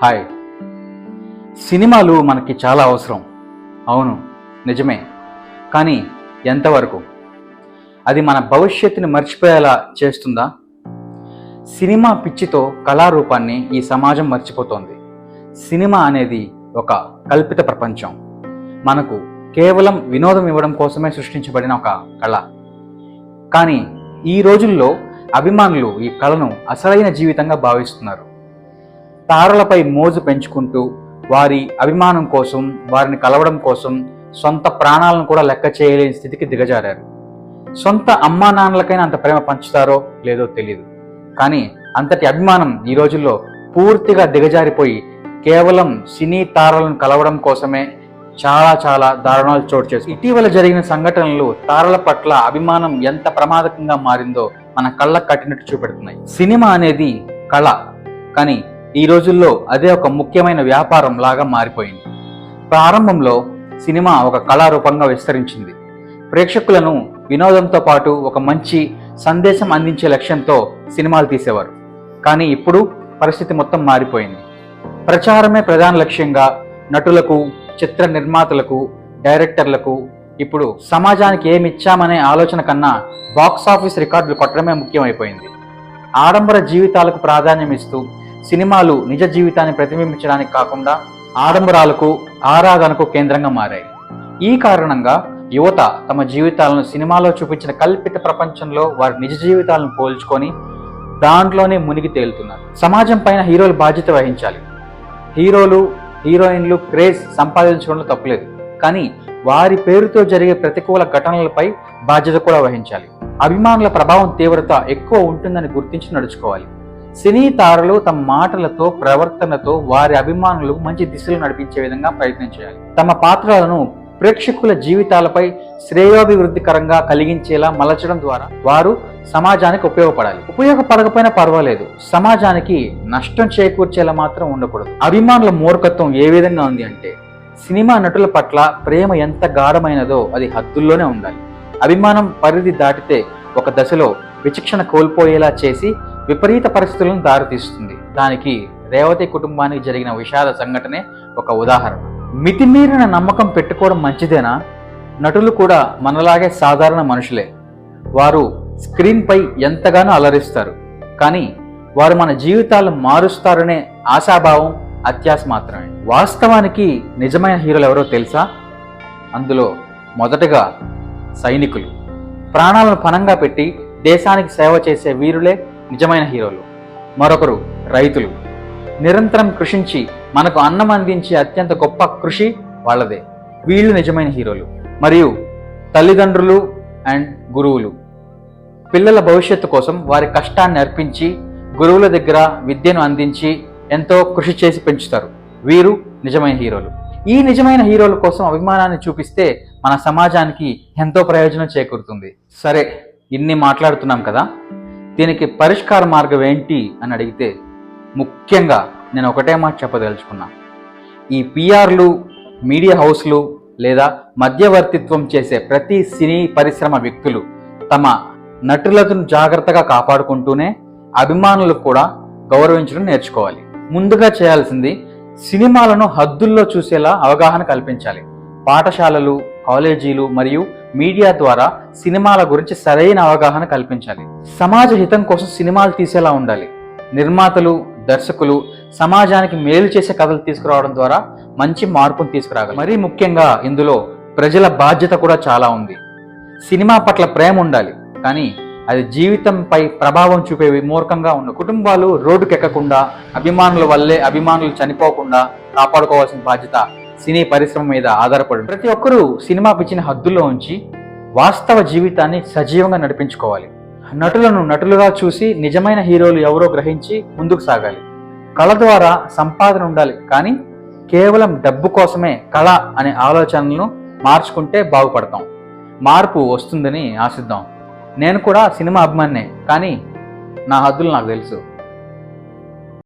Hi. సినిమాలు మనకి చాలా అవసరం. అవును, నిజమే. కానీ ఎంతవరకు? అది మన భవిష్యత్తుని మర్చిపోయేలా చేస్తుందా? సినిమా పిచ్చితో కళారూపాన్ని ఈ సమాజం మర్చిపోతోంది. సినిమా అనేది ఒక కల్పిత ప్రపంచం. మనకు కేవలం వినోదం ఇవ్వడం కోసమే సృష్టించబడిన ఒక కళ. కానీ ఈ రోజుల్లో అభిమానులు ఈ కళను అసలైన జీవితంగా భావిస్తున్నారు. తారలపై మోజు పెంచుకుంటూ వారి అభిమానం కోసం, వారిని కలవడం కోసం సొంత ప్రాణాలను కూడా లెక్క చేయలేని స్థితికి దిగజారారు. సొంత అమ్మా నాన్నలకైనా అంత ప్రేమ పంచుతారో లేదో తెలియదు. కానీ అంతటి అభిమానం ఈ రోజుల్లో పూర్తిగా దిగజారిపోయి కేవలం సినీ తారలను కలవడం కోసమే చాలా దారుణాలు చోటు చేసుకుంది. ఇటీవల జరిగిన సంఘటనలు తారల పట్ల అభిమానం ఎంత ప్రమాదకంగా మారిందో మన కళ్ళకు కట్టినట్టు చూపెడుతున్నాయి. సినిమా అనేది కళ, కానీ ఈ రోజుల్లో అదే ఒక ముఖ్యమైన వ్యాపారం లాగా మారిపోయింది. ప్రారంభంలో సినిమా ఒక కళారూపంగా విస్తరించింది. ప్రేక్షకులను వినోదంతో పాటు ఒక మంచి సందేశం అందించే లక్ష్యంతో సినిమాలు తీసేవారు. కానీ ఇప్పుడు పరిస్థితి మొత్తం మారిపోయింది. ప్రచారమే ప్రధాన లక్ష్యంగా నటులకు, చిత్ర నిర్మాతలకు, డైరెక్టర్లకు ఇప్పుడు సమాజానికి ఏమిచ్చామనే ఆలోచన కన్నా బాక్సాఫీస్ రికార్డులు కొట్టడమే ముఖ్యమైపోయింది. ఆడంబర జీవితాలకు ప్రాధాన్యం ఇస్తూ సినిమాలు నిజ జీవితాన్ని ప్రతిబింబించడానికి కాకుండా ఆడంబరాలకు, ఆరాధనకు కేంద్రంగా మారాయి. ఈ కారణంగా యువత తమ జీవితాలను సినిమాలో చూపించిన కల్పిత ప్రపంచంలో వారి నిజ జీవితాలను పోల్చుకొని దాంట్లోనే మునిగి తేలుతున్నారు. సమాజం పైన హీరోలు బాధ్యత వహించాలి. హీరోలు, హీరోయిన్లు క్రేజ్ సంపాదించడంలో తప్పులేదు. కానీ వారి పేరుతో జరిగే ప్రతికూల ఘటనలపై బాధ్యత కూడా వహించాలి. అభిమానుల ప్రభావం తీవ్రత ఎక్కువ ఉంటుందని గుర్తించి నడుచుకోవాలి. సినీ తారలు తమ మాటలతో, ప్రవర్తనతో వారి అభిమానులు మంచి దిశలో నడిపించే విధంగా ప్రయత్నం చేయాలి. తమ పాత్రలను ప్రేక్షకుల జీవితాలపై శ్రేయోభివృద్ధికరంగా కలిగించేలా మలచడం ద్వారా వారు సమాజానికి ఉపయోగపడాలి. ఉపయోగపడకపోయినా పర్వాలేదు, సమాజానికి నష్టం చేకూర్చేలా మాత్రం ఉండకూడదు. అభిమానుల మూర్ఖత్వం ఏ విధంగా ఉంది అంటే, సినిమా నటుల పట్ల ప్రేమ ఎంత గాఢమైనదో అది హద్దుల్లోనే ఉండాలి. అభిమానం పరిధి దాటితే ఒక దశలో విచక్షణ కోల్పోయేలా చేసి విపరీత పరిస్థితులను దారితీస్తుంది. దానికి రేవతి కుటుంబానికి జరిగిన విషాద సంఘటనే ఒక ఉదాహరణ. మితిమీరిన నమ్మకం పెట్టుకోవడం మంచిదేనా? నటులు కూడా మనలాగే సాధారణ మనుషులే. వారు స్క్రీన్ పై ఎంతగానో అలరిస్తారు. కానీ వారు మన జీవితాలను మారుస్తారనే ఆశాభావం అత్యాశ మాత్రమే. వాస్తవానికి నిజమైన హీరోలు ఎవరో తెలుసా? అందులో మొదటగా సైనికులు. ప్రాణాలను పణంగా పెట్టి దేశానికి సేవ చేసే వీరులే నిజమైన హీరోలు. మరొకరు రైతులు. నిరంతరం కృషించి మనకు అన్నం అందించే అత్యంత గొప్ప కృషి వాళ్ళదే. వీళ్ళు నిజమైన హీరోలు. మరియు తల్లిదండ్రులు అండ్ గురువులు. పిల్లల భవిష్యత్తు కోసం వారి కష్టాన్ని అర్పించి గురువుల దగ్గర విద్యను అందించి ఎంతో కృషి చేసి పెంచుతారు. వీరు నిజమైన హీరోలు. ఈ నిజమైన హీరోల కోసం అభిమానాన్ని చూపిస్తే మన సమాజానికి ఎంతో ప్రయోజనం చేకూరుతుంది. సరే, ఇన్ని మాట్లాడుతున్నాం కదా, దీనికి పరిష్కార మార్గం ఏంటి అని అడిగితే ముఖ్యంగా నేను ఒకటే మాట చెప్పదలుచుకున్నా. ఈ పిఆర్లు, మీడియా హౌస్లు లేదా మధ్యవర్తిత్వం చేసే ప్రతి సినీ పరిశ్రమ వ్యక్తులు తమ నటులను జాగ్రత్తగా కాపాడుకుంటూనే అభిమానులు కూడా గౌరవించడం నేర్చుకోవాలి. ముందుగా చేయాల్సింది సినిమాలను హద్దుల్లో చూసేలా అవగాహన కల్పించాలి. పాఠశాలలు, కాలేజీలు మరియు మీడియా ద్వారా సినిమాల గురించి సరైన అవగాహన కల్పించాలి. సమాజ హితం కోసం సినిమాలు తీసేలా ఉండాలి. నిర్మాతలు, దర్శకులు సమాజానికి మేలు చేసే కథలు తీసుకురావడం ద్వారా మంచి మార్పును తీసుకురాగలరు. మరీ ముఖ్యంగా ఇందులో ప్రజల బాధ్యత కూడా చాలా ఉంది. సినిమా పట్ల ప్రేమ ఉండాలి, కానీ అది జీవితంపై ప్రభావం చూపేవి మూర్ఖంగా ఉన్న కుటుంబాలు రోడ్డుకెక్కకుండా, అభిమానుల వల్లే అభిమానులు చనిపోకుండా కాపాడుకోవాల్సిన బాధ్యత సినీ పరిశ్రమ మీద ఆధారపడి ప్రతి ఒక్కరూ సినిమా పిచ్చిన హద్దుల్లో ఉంచి వాస్తవ జీవితాన్ని సజీవంగా నడిపించుకోవాలి. నటులను నటులుగా చూసి నిజమైన హీరోలు ఎవరో గ్రహించి ముందుకు సాగాలి. కళ ద్వారా సంపాదన ఉండాలి, కానీ కేవలం డబ్బు కోసమే కళ అనే ఆలోచనలను మార్చుకుంటే బాగుపడతాం. మార్పు వస్తుందని ఆశిద్దాం. నేను కూడా సినిమా అభిమానినే, కానీ నా హద్దులు నాకు తెలుసు.